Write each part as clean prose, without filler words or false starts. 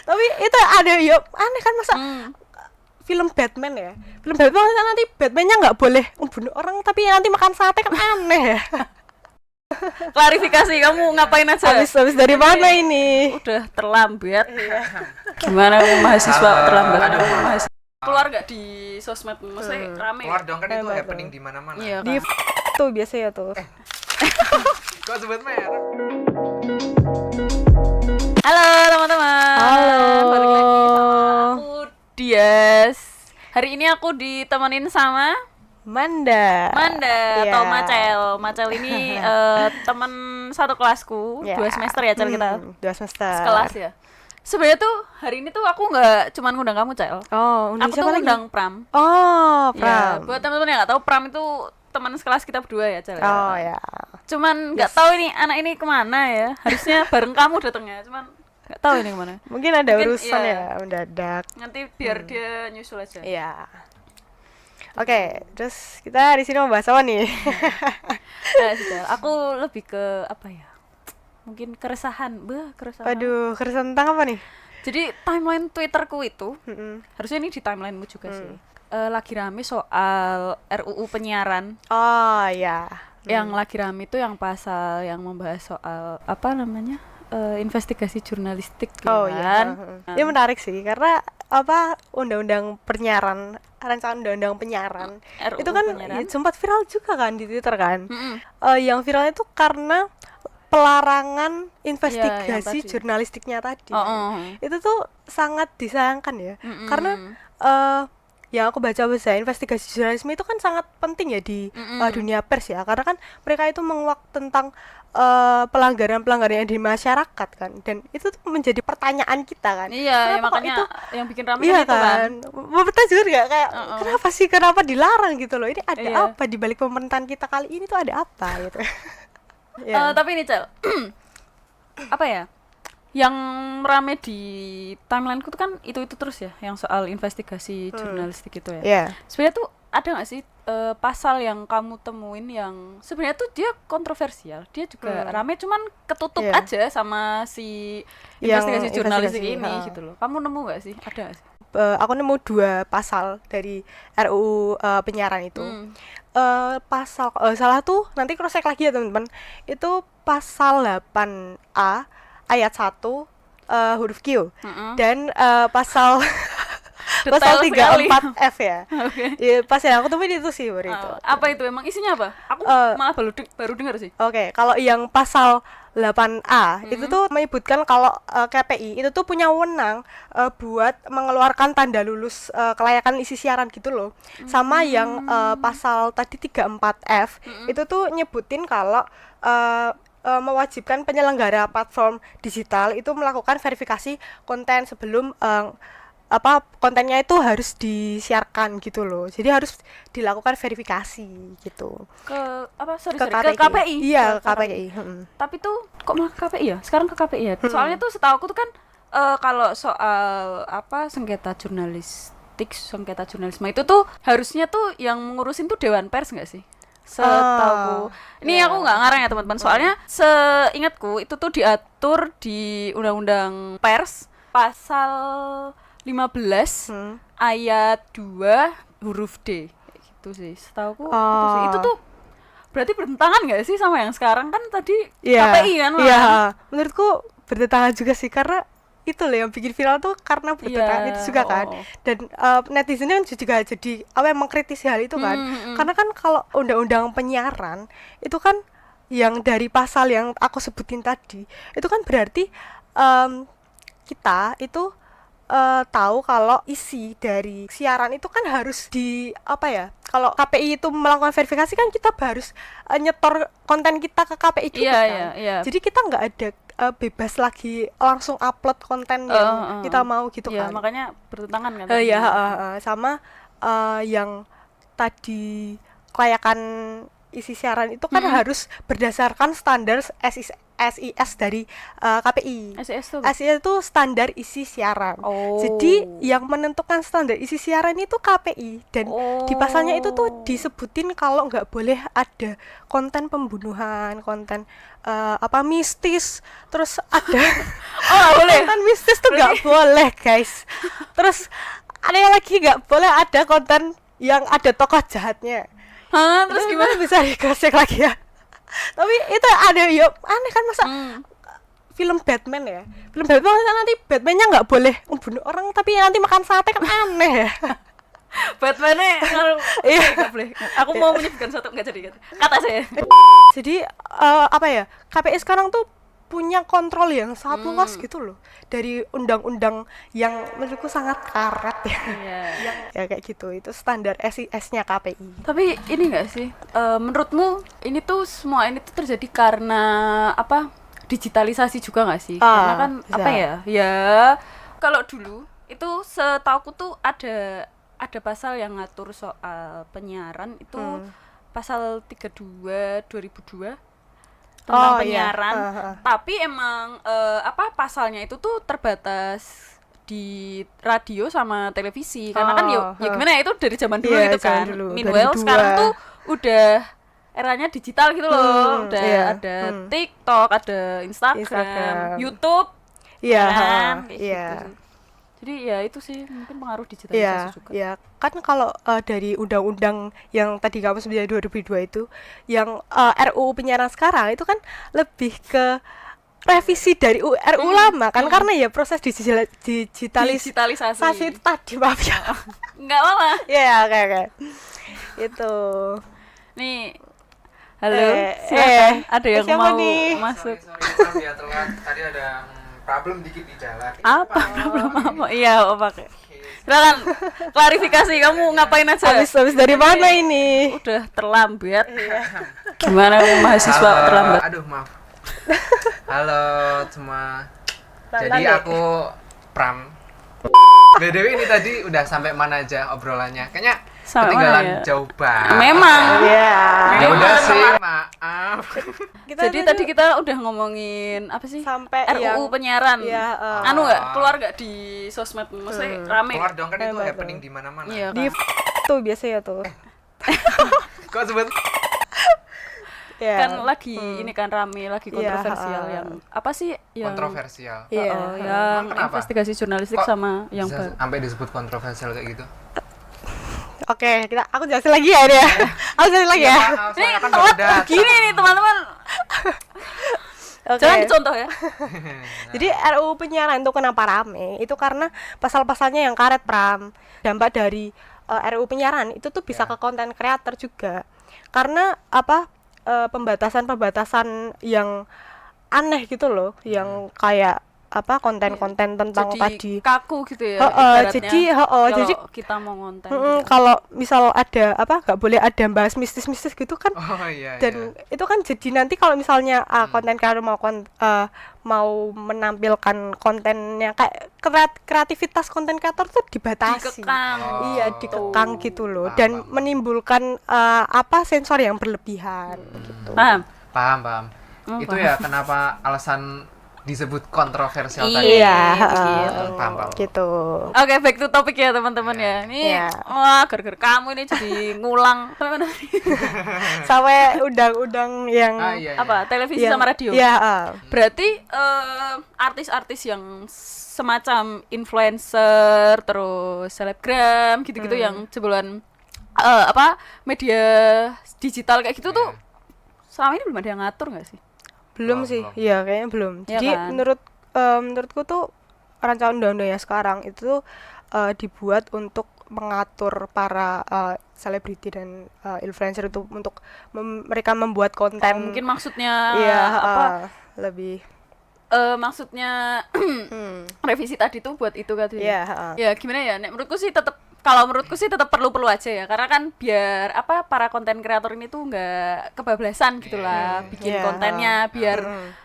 Tapi itu ada ya aneh kan masa film Batman ya. Film Batman nanti Batman-nya nggak boleh membunuh orang tapi nanti makan sate kan aneh ya. Klarifikasi, kamu ngapain aja? Habis dari mana ini? Udah terlambat. Gimana mahasiswa terlambat? Mahasiswa keluar gak di sosmed? Maksudnya rame. Keluar dong kan itu Rame happening di mana-mana. Iya Di kan? tuh biasanya tuh. Kok sebut merek? Halo teman-teman. Halo. Balik lagi sama aku Dias. Hari ini aku ditemenin sama Manda Manda atau Iya. Macel ini teman satu kelasku, Ya. 2 semester ya Cel kita. 2 semester. Sekelas ya. Sebenarnya tuh hari ini tuh aku nggak cuman ngundang kamu Cel. Oh, Aku tuh ngundang Pram. Oh, Ya, Pram. buat teman-teman yang nggak tahu, Pram itu teman sekelas kita berdua ya Cel. Oh ya. Cuman nggak tahu ini anak ini kemana ya. Harusnya bareng kamu datangnya, cuman nggak tahu ini kemana. Mungkin ada Mungkin, urusan iya. ya mendadak. Nanti biar dia nyusul aja. Iya. Oke, terus kita di sini mau bahas apa nih? Nah, Cel, aku lebih ke apa ya? Mungkin keresahan. Keresahan. Waduh, keresahan tentang apa nih? Jadi timeline Twitterku itu, Mm-mm. harusnya ini di timelinemu juga sih. Lagi rame soal RUU penyiaran. Oh ya. Yang lagi rame itu yang pasal yang membahas soal apa namanya? Investigasi jurnalistik gitu Oh kan. ya. Ini menarik sih karena apa undang-undang penyiaran, rancangan undang-undang penyiaran RUU itu kan penyiaran. sempat viral juga kan di Twitter kan. Mm-mm. Yang viral itu karena pelarangan investigasi tadi. jurnalistiknya tadi. Oh. Itu tuh sangat disayangkan ya. Mm-mm. Karena yang aku baca investigasi jurnalisme itu kan sangat penting ya di dunia pers ya, karena kan mereka itu menguak tentang pelanggaran-pelanggaran yang di masyarakat kan, dan itu tuh menjadi pertanyaan kita kan. Iya, ya Kenapa kok makanya itu yang bikin rame iya kan itu kan. pemerintah juga nggak kayak kenapa dilarang gitu loh, ini ada Iya. apa di balik pemerintahan kita kali ini tuh ada apa gitu. Ya. Tapi ini Cel, apa ya? Yang rame di timelineku tuh kan itu terus ya, yang soal investigasi jurnalistik itu ya. Ya. Sebenarnya tuh ada nggak sih pasal yang kamu temuin yang sebenarnya tuh dia kontroversial, dia juga rame, cuman ketutup Iya. aja sama si Yang investigasi jurnalistik investigasi, ini ha. gitu loh. Kamu nemu nggak sih? Ada nggak sih? Aku nemu 2 pasal dari RUU penyiaran itu. Pasal salah tuh nanti cross check lagi ya teman-teman. Itu pasal 8A ayat 1 huruf Q. Dan pasal pasal Detail sekali. 34F ya. Oke. Ya, pas yang aku temuin itu sih baru itu. Apa itu emang isinya apa? Aku malah baru dengar sih. Oke, kalau yang pasal 8A itu tuh menyebutkan kalau KPI itu tuh punya wewenang buat mengeluarkan tanda lulus kelayakan isi siaran gitu loh. Sama yang pasal tadi 34F itu tuh nyebutin kalau mewajibkan penyelenggara platform digital itu melakukan verifikasi konten sebelum kontennya itu harus disiarkan gitu loh. Jadi harus dilakukan verifikasi gitu. Ke apa? Sorry, Ke ke KPI. Iya, Ke KPI. Tapi tuh kok malah ke KPI ya? Sekarang ke KPI ya. Soalnya tuh setahu aku tuh kan kalau soal apa sengketa jurnalisme itu tuh harusnya tuh yang ngurusin tuh Dewan Pers nggak sih? Setahu ini aku nggak ngarang ya teman-teman. Soalnya seingatku itu tuh diatur di Undang-Undang Pers pasal 15 ayat 2 huruf D kayak gitu sih. Setahuku itu sih. Itu tuh berarti bertentangan nggak sih sama yang sekarang kan tadi KPI kan? Iya, menurutku bertentangan juga sih karena itu loh yang bikin viral tuh karena bertentangan itu juga kan. Dan netizennya juga jadi mengkritisi hal itu kan. Karena kan kalau undang-undang penyiaran itu kan yang dari pasal yang aku sebutin tadi itu kan berarti kita itu tahu kalau isi dari siaran itu kan harus kalau KPI itu melakukan verifikasi kan kita harus nyetor konten kita ke KPI juga kan. Iya. Jadi kita nggak ada bebas lagi langsung upload konten yang kita mau gitu Iya, kan. makanya bertentangan kan. Sama yang tadi kelayakan isi siaran itu kan harus berdasarkan standar SIS dari KPI. SIS tuh SIS itu standar isi siaran. Oh. Jadi yang menentukan standar isi siaran itu KPI, dan di pasalnya itu tuh disebutin kalau nggak boleh ada konten pembunuhan, konten mistis, terus ada boleh. konten mistis tuh nggak boleh guys. Terus ada yang lagi nggak boleh ada konten yang ada tokoh jahatnya. Terus gimana? Bisa dikasih lagi ya. Tapi itu ada ya aneh kan, masa film Batman ya, film Batman nanti Batman-nya nggak boleh membunuh orang tapi nanti makan sate, kan aneh ya. Batman-nya kalau Iya. nggak boleh. Aku mau menyebutkan satu, nggak jadi kata saya. Jadi KPI sekarang tuh punya kontrol yang sangat luas gitu loh, dari undang-undang yang menurutku sangat karet ya. Iya. Ya kayak gitu, itu standar SIS-nya KPI. Tapi ini nggak sih, menurutmu ini tuh semua ini tuh terjadi karena apa? Digitalisasi juga nggak sih? Karena kan bisa. apa ya? Ya kalau dulu itu setauku tuh ada pasal yang ngatur soal penyiaran itu pasal 32 2002 tentang penyiaran. Tapi emang pasalnya itu tuh terbatas di radio sama televisi, karena kan ya gimana ya, itu dari zaman dulu Iya, itu kan. zaman dulu, Meanwhile 2002. sekarang tuh udah eranya digital gitu loh. Udah iya. ada TikTok, ada Instagram. YouTube. Iya, kan, kayak iya. gitu. Jadi ya itu sih mungkin pengaruh Iya, digitalisasi juga. iya. Kan kalau dari undang-undang yang tadi kamu sebutnya 2002 itu, yang RUU penyiaran sekarang itu kan lebih ke revisi dari RUU lama kan, karena ya proses digitalisasi itu tadi, maaf ya. Enggak apa-apa. Iya, oke. Itu. Nih. Halo, Eh, silakan. Ada yang siapa mau nih? masuk. Maaf ya telat. Tadi ada problem dikit di jalan. Apa? Belum apa? Iya, pakai. Silakan klarifikasi, kamu ngapain aja? Habis dari mana ini? Udah terlambat. Gimana kamu mahasiswa Halo, terlambat? Aduh, maaf. Halo semua. Jadi Lali. aku Pram. BTW ini tadi udah sampai mana aja obrolannya? Kayaknya Sampai ketinggalan mana ya? jauh banget. Memang. Iya. Ya udah sih, maaf. Jadi tadi kita udah ngomongin apa sih? sampai RUU yang penyiaran. Iya, Anu nggak keluar nggak di sosmed? Maksudnya rame. Keluar dong, kan itu Betul. happening di mana-mana. Iya di kan? tuh biasanya tuh. Kok sebut Iya. Kan lagi ini kan rame, lagi Iya, kontroversial yang apa sih yang kontroversial? Iya. yang Kenapa? investigasi jurnalistik Kok sama yang Bisa sampai disebut kontroversial kayak gitu? Oke, aku jelasin lagi ya dia. Aku jelasin lagi ya. Maaf, soalnya kan baru datang. gini nih teman-teman. Oke. Jangan dicontoh ya. Jadi RUU penyiaran itu kenapa rame? Itu karena pasal-pasalnya yang karet, Pram. Dampak dari RUU penyiaran itu tuh bisa ke konten kreator juga. Karena pembatasan-pembatasan yang aneh gitu loh, yang kayak konten-konten tentang Jadi tadi. kaku gitu ya. Jadi ibaratnya jadi kalau kita mau ngonten. Gitu. kalau misal ada nggak boleh ada bahas mistis-mistis gitu kan. Oh iya. Dan itu kan jadi nanti kalau misalnya konten kreator mau menampilkan kontennya kayak kreativitas konten kreator tuh dibatasi. Dikekang. Iya, dikekang gitu loh, Paham, dan paham. menimbulkan sensor yang berlebihan gitu. Paham? Paham. Oh, Itu ya kenapa alasan disebut kontroversial Iya, tadi. gitu. Paham. Gitu. Oke, back to topic ya teman-teman ya. Ini Iya. wah gara-gara kamu ini jadi ngulang Sampai undang-undang yang Iya. apa televisi yang- sama radio. Iya, Berarti artis-artis yang semacam influencer terus selebgram gitu-gitu yang jebolan media digital kayak gitu tuh selama ini belum ada yang ngatur nggak sih? belum Belum, sih. belum. Iya, kayaknya belum. Iya Jadi kan? menurutku tuh rancangan undang-undangnya sekarang itu tuh dibuat untuk mengatur para selebriti dan influencer itu untuk mereka membuat konten. Mungkin maksudnya Iya, apa? lebih Maksudnya revisi tadi tuh buat itu kan? iya, Ya gimana ya? Menurutku sih tetap perlu-perlu aja ya, karena kan biar para konten kreator ini tuh nggak kebablasan gitulah bikin Iya, kontennya, biar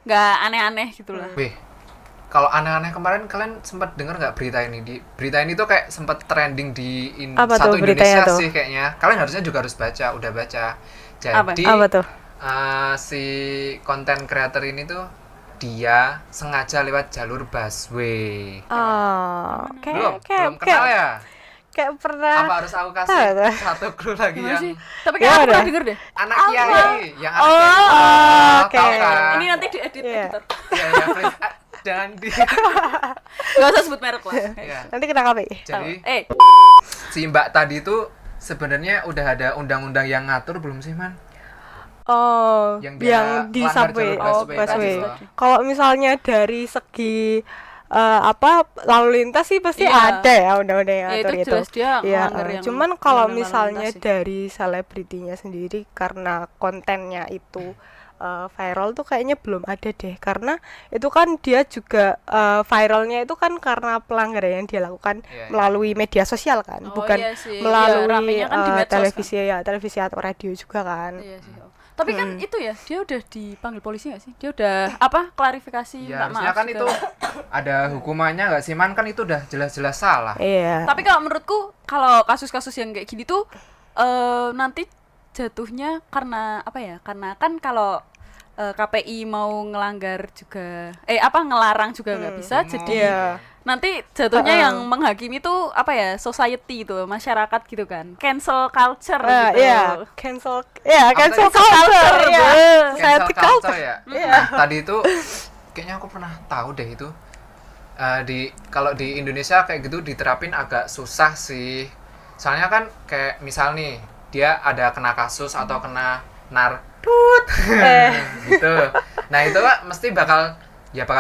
nggak aneh-aneh gitulah. Wih, kalau aneh-aneh kemarin kalian sempat dengar nggak berita ini? Berita ini tuh kayak sempat trending di Apa satu tuh beritanya Indonesia tuh? sih kayaknya. Kalian harusnya juga harus baca, udah baca. Jadi apa tuh? si konten creator ini tuh dia sengaja lewat jalur busway. Oh, Belum kayak kenal ya? kayak pernah. Apa harus aku Tahu, kasih tahu. satu clue lagi Gimana yang sih? Tapi kayak aku Gimana? pernah denger deh. anak kiai, yang anak Oh, kiai. oke. Tahu kan? Ini nanti diedit Iya. editor. Iya, iya, please. Jangan di. Gak usah sebut merek lah. Iya. Nanti kena KPI. Jadi Eh, si Mbak tadi tuh sebenarnya udah ada undang-undang yang ngatur belum sih, Man? Oh, Yang dia yang di langgar subway. jalur Oh, busway busway. tadi loh. Kalau misalnya dari segi lalu lintas sih pasti Iya. ada ya undang-undang yang Ya, ngatur itu jelas dia Iya, melanggar yang cuman kalau undang-undang lalu misalnya lintas sih. dari selebritinya sendiri karena kontennya itu viral tuh kayaknya belum ada deh, karena itu kan dia juga viralnya itu kan karena pelanggaran yang dia lakukan Iya, iya. melalui media sosial kan, Oh, bukan iya sih. Iya, melalui ramenya kan di medsos televisi ya, televisi atau radio juga kan. iya sih. Tapi kan itu ya, dia udah dipanggil polisi gak sih? Dia udah apa? Klarifikasi, Ya, minta harusnya maaf kan juga. itu ada hukumannya nggak sih, Man? Kan itu udah jelas-jelas salah. Iya. Tapi kalau menurutku kalau kasus-kasus yang kayak gini tuh nanti jatuhnya karena apa ya? Karena kan kalau KPI mau ngelanggar juga ngelarang juga nggak bisa, jadi Iya. nanti jatuhnya yang menghakimi tuh apa ya, society itu, masyarakat gitu kan, cancel culture gitu. Iya, cancel tadi? culture, iya. Cancel Society culture ya. Iya. Nah, tadi itu kayaknya aku pernah tahu deh itu. Kalau di Indonesia kayak gitu diterapin agak susah sih. Soalnya kan kayak misal nih dia ada kena kasus atau kena nartut gitu. Nah, itu kan mesti bakal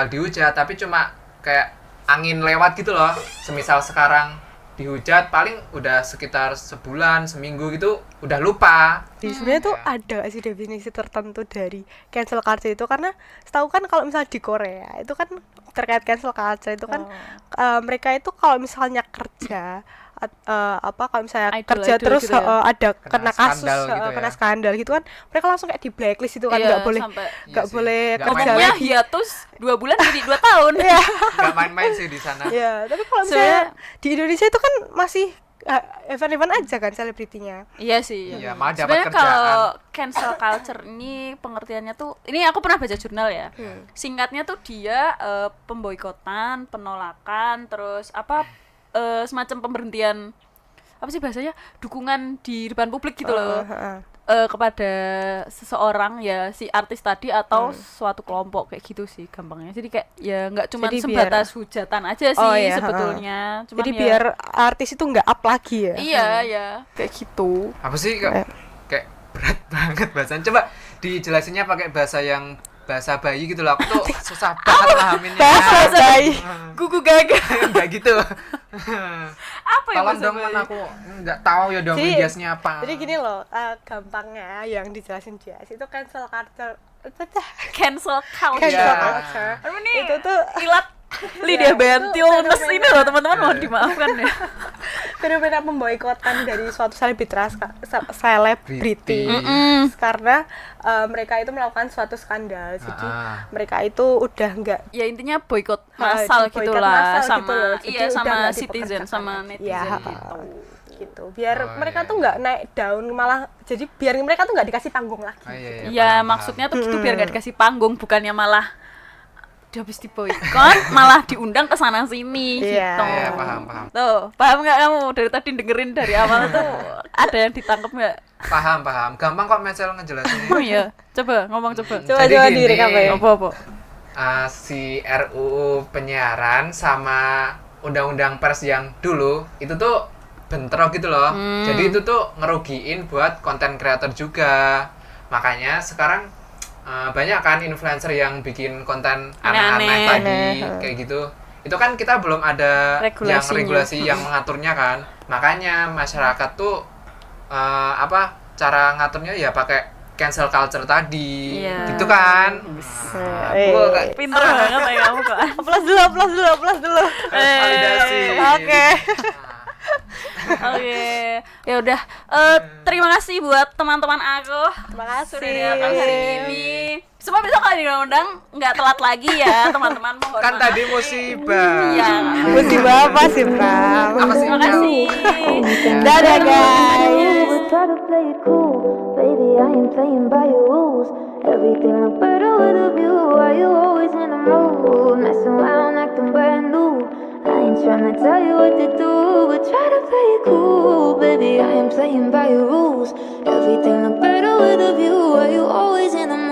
dihujat, tapi cuma kayak angin lewat gitu loh. Semisal sekarang dihujat paling udah sekitar sebulan, seminggu gitu udah lupa. Sebenarnya tuh ada gak sih definisi tertentu dari cancel culture itu, karena setahu kan kalau misalnya di Korea itu kan terkait cancel culture itu kan mereka itu kalau misalnya kerja kalau misalnya kerja Idol terus gitu ya? ada kena kasus skandal gitu ya? kena skandal gitu kan, mereka langsung kayak di blacklist itu kan, Iya, nggak boleh sampai- Iya sih. boleh Nggak kerja Pokoknya lagi. hiatus 2 bulan jadi 2 tahun. Nggak main-main sih di sana. Ya, tapi kalau misalnya di Indonesia itu kan masih event-event aja kan selebritinya. Iya sih. Iya, malah dapat Sebenarnya kerjaan. kalau cancel culture ini pengertiannya tuh, ini aku pernah baca jurnal ya. Singkatnya tuh dia pemboikotan, penolakan, terus apa semacam pemberhentian, apa sih bahasanya, dukungan di depan publik gitu loh. Kepada seseorang ya, si artis tadi atau suatu kelompok kayak gitu sih gampangnya. Jadi kayak ya nggak cuma Jadi sebatas hujatan aja sih Oh, iya, sebetulnya. Cuman Jadi ya, biar artis itu nggak up lagi ya. iya ya kayak gitu. Apa sih kayak berat banget bahasanya. Coba dijelasinnya pakai bahasa bayi gitu loh. Aku tuh susah banget pahaminnya. Bahasa bayi. Gugu gaga. Enggak gitu. Apa ya Tolong bahasa dong, bayi? Man, aku enggak tahu ya dong Jadi- mediasnya apa. Jadi gini loh, gampangnya yang dijelasin dia itu cancel culture. Cancel culture. Cancel Iya. culture. Aduh, ini Itu tuh ilat lidah Iya, bentil itu lemes fenomena. ini loh teman-teman, mohon dimaafkan ya. fenomena pemboikotan dari suatu selebriti karena mereka itu melakukan suatu skandal. Jadi mereka itu udah nggak Ya intinya boykot massal di boykot gitu lah massal sama gitu loh. Jadi iya udah sama nggak citizen dipekerjakan sama lagi. netizen Ya, gitu. gitu. Biar Oh, mereka iya. tuh nggak naik daun, malah jadi biar mereka tuh nggak dikasih panggung lagi. Ah, iya, iya, Ya paham, maksudnya tuh gitu biar gak dikasih panggung, bukannya malah dia habis diboykot malah diundang ke sana sini Iya. gitu. paham. Iya, paham. Tuh, paham nggak kamu dari tadi dengerin dari awal tuh ada yang ditangkap nggak? Paham. Gampang kok Mecel ngejelasinnya. Oh iya, coba ngomong coba. Coba Jadi gini, direkam ya. Apa? si RUU penyiaran sama undang-undang pers yang dulu itu tuh bentrok gitu loh. Jadi itu tuh ngerugiin buat konten creator juga. Makanya sekarang banyak kan influencer yang bikin konten aneh-aneh Aneh-aneh. tadi kayak gitu. Itu kan kita belum ada yang Regulasinya. regulasi yang mengaturnya kan. Makanya masyarakat tuh cara ngaturnya ya pakai cancel culture tadi. Iya. Gitu kan. Pinter banget ya kamu kok. Plus dulu. Validasi. Oke. Oke, ya udah. Terima kasih buat teman-teman aku. Terima Sudah datang hari kasih. ini. Semua besok kalau diundang nggak telat lagi ya teman-teman. Mohon Kan maaf. tadi musibah. Iya. Musibah apa sih, Pram? Apa sih? Terima kasih. Dadah guys. try to play it cool. Baby, I ain't playing by your rules. Everything look better with a view. Why you always in the mood? Messing around, acting brand new. I ain't tryna tell you what to do, but try to play it cool. Baby, I ain't playing by your rules. Everything look better with a view. Why you always in the